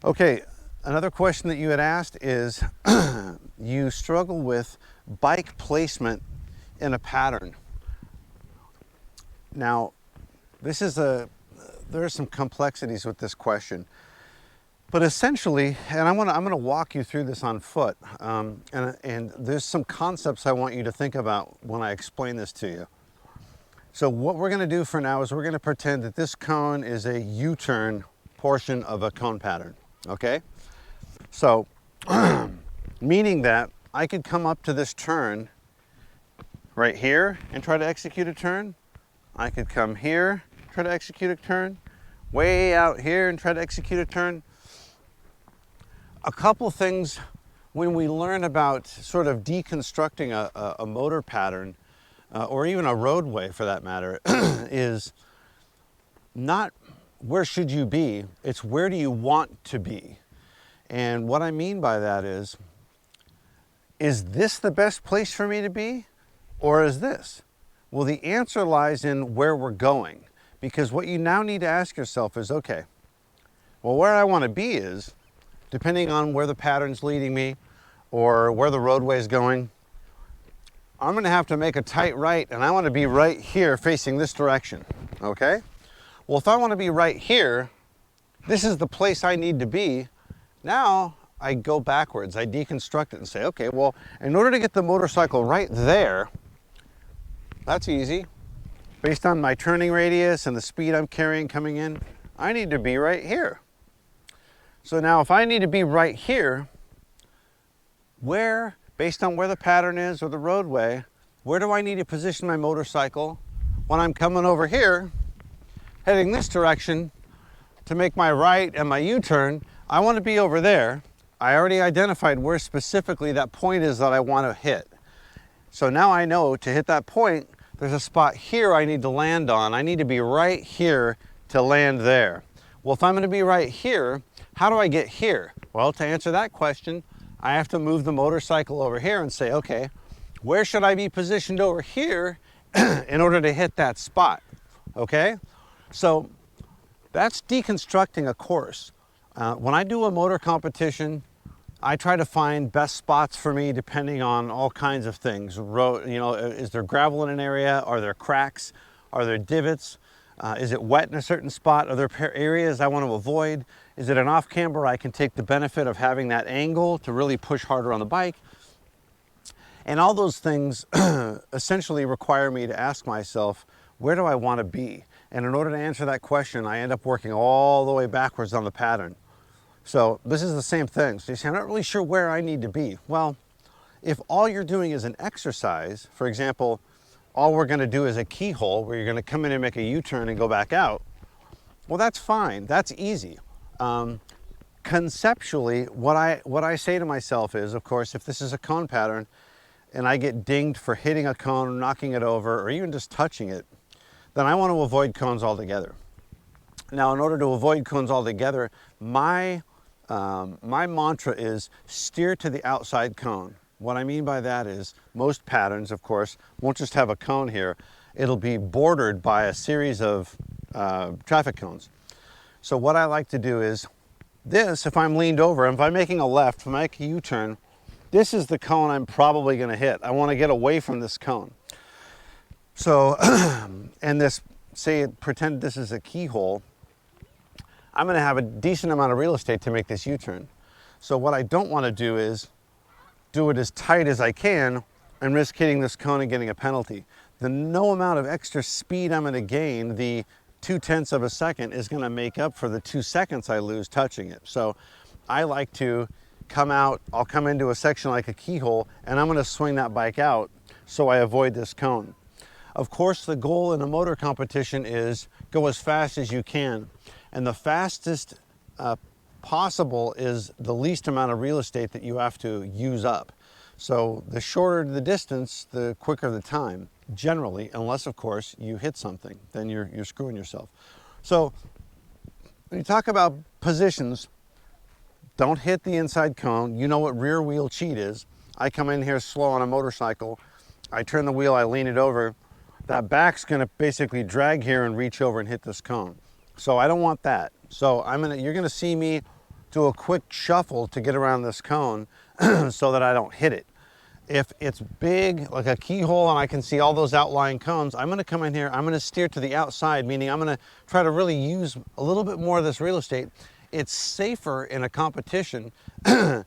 Okay, another question that you had asked is you struggle with bike placement in a pattern. Now, there are some complexities with this question, but essentially, and I'm gonna walk you through this on foot, and there's some concepts I want you to think about when I explain this to you. So what we're gonna do for now is we're gonna pretend that this cone is a U-turn portion of a cone pattern, okay? So, meaning that I could come up to this turn right here and try to execute a turn. I could come here, try to execute a turn, way out here and try to execute a turn. A couple things when we learn about sort of deconstructing a motor pattern, or even a roadway for that matter, is not where should you be, it's where do you want to be. And what I mean by that is this the best place for me to be, or is this? Well, the answer lies in where we're going, because what you now need to ask yourself is, okay, well, where I want to be is, depending on where the pattern's leading me or where the roadway is going, I'm going to have to make a tight right, and I want to be right here facing this direction, okay? Well, if I want to be right here, this is the place I need to be. Now I go backwards, I deconstruct it and say, okay, well, in order to get the motorcycle right there, that's easy. Based on my turning radius and the speed I'm carrying coming in, I need to be right here. So now if I need to be right here, where, based on where the pattern is or the roadway, where do I need to position my motorcycle when I'm coming over here, heading this direction to make my right and my U-turn? I want to be over there. I already identified where specifically that point is that I want to hit. So now I know to hit that point, there's a spot here I need to land on. I need to be right here to land there. Well, if I'm going to be right here, how do I get here? Well, to answer that question, I have to move the motorcycle over here and say, okay, where should I be positioned over here in order to hit that spot? Okay? So that's deconstructing a course. When I do a motor competition, I try to find best spots for me depending on all kinds of things. Is there gravel in an area? Are there cracks? Are there divots? Is it wet in a certain spot? Are there areas I want to avoid? Is it an off camber? I can take the benefit of having that angle to really push harder on the bike. And all those things essentially require me to ask myself, where do I want to be? And in order to answer that question, I end up working all the way backwards on the pattern. So this is the same thing. So you say, I'm not really sure where I need to be. Well, if all you're doing is an exercise, for example, all we're going to do is a keyhole where you're going to come in and make a U-turn and go back out, well, that's fine. That's easy. Conceptually, what I say to myself is, of course, if this is a cone pattern and I get dinged for hitting a cone, knocking it over, or even just touching it, then I want to avoid cones altogether. Now, in order to avoid cones altogether, my mantra is steer to the outside cone. What I mean by that is most patterns, of course, won't just have a cone here. It'll be bordered by a series of traffic cones. So what I like to do is this, if I'm leaned over, if I'm making a left, if I make a U-turn, this is the cone I'm probably going to hit. I want to get away from this cone. So, and this, pretend this is a keyhole, I'm going to have a decent amount of real estate to make this U-turn. So what I don't want to do is do it as tight as I can and risk hitting this cone and getting a penalty. The no amount of extra speed I'm going to gain, the 0.2 of a second, is going to make up for the 2 seconds I lose touching it. So I like to come out, I'll come into a section like a keyhole, and I'm going to swing that bike out so I avoid this cone. Of course, the goal in a motor competition is go as fast as you can. And the fastest possible is the least amount of real estate that you have to use up. So the shorter the distance, the quicker the time, generally, unless of course you hit something, then you're screwing yourself. So when you talk about positions, don't hit the inside cone. You know what rear wheel cheat is. I come in here slow on a motorcycle, I turn the wheel, I lean it over, that back's gonna basically drag here and reach over and hit this cone. So I don't want that. So you're gonna see me do a quick shuffle to get around this cone so that I don't hit it. If it's big, like a keyhole, and I can see all those outlying cones, I'm gonna come in here, I'm gonna steer to the outside, meaning I'm gonna try to really use a little bit more of this real estate. It's safer in a competition to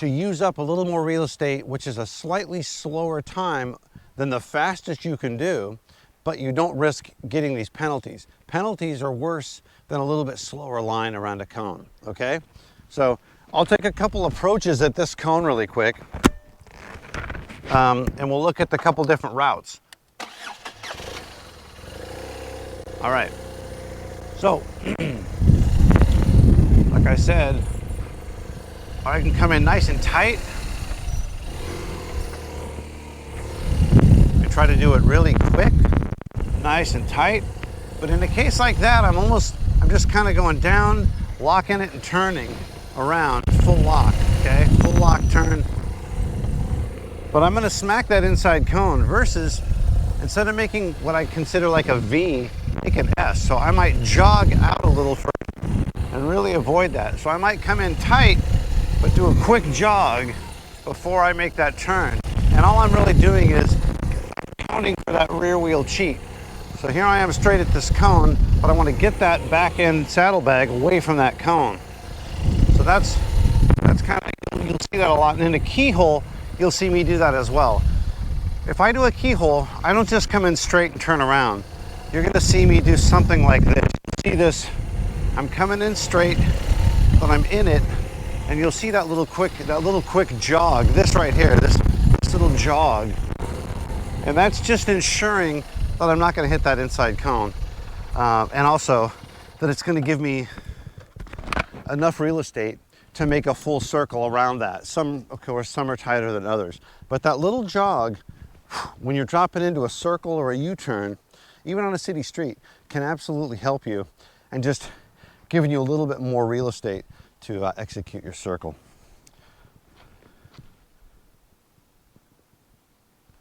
use up a little more real estate, which is a slightly slower time than the fastest you can do, but you don't risk getting these penalties. Penalties are worse than a little bit slower line around a cone, okay? So I'll take a couple approaches at this cone really quick. And we'll look at the couple different routes. All right, so like I said, I can come in nice and tight. I try to do it really quick, nice and tight. But in a case like that, I'm just kind of going down, locking it and turning around, full lock, okay? Full lock turn. But I'm gonna smack that inside cone versus, instead of making what I consider like a V, make an S. So I might jog out a little further and really avoid that. So I might come in tight, but do a quick jog before I make that turn. And all I'm really doing is counting for that rear wheel cheat. So here I am straight at this cone, but I want to get that back end saddlebag away from that cone. So that's kind of, you'll see that a lot. And in a keyhole, you'll see me do that as well. If I do a keyhole, I don't just come in straight and turn around. You're gonna see me do something like this. See this, I'm coming in straight, but I'm in it, and you'll see that little quick jog, this right here, this little jog. And that's just ensuring that I'm not gonna hit that inside cone. And also that it's gonna give me enough real estate to make a full circle around that. Some, of course, some are tighter than others. But that little jog, when you're dropping into a circle or a U-turn, even on a city street, can absolutely help you and just giving you a little bit more real estate to execute your circle.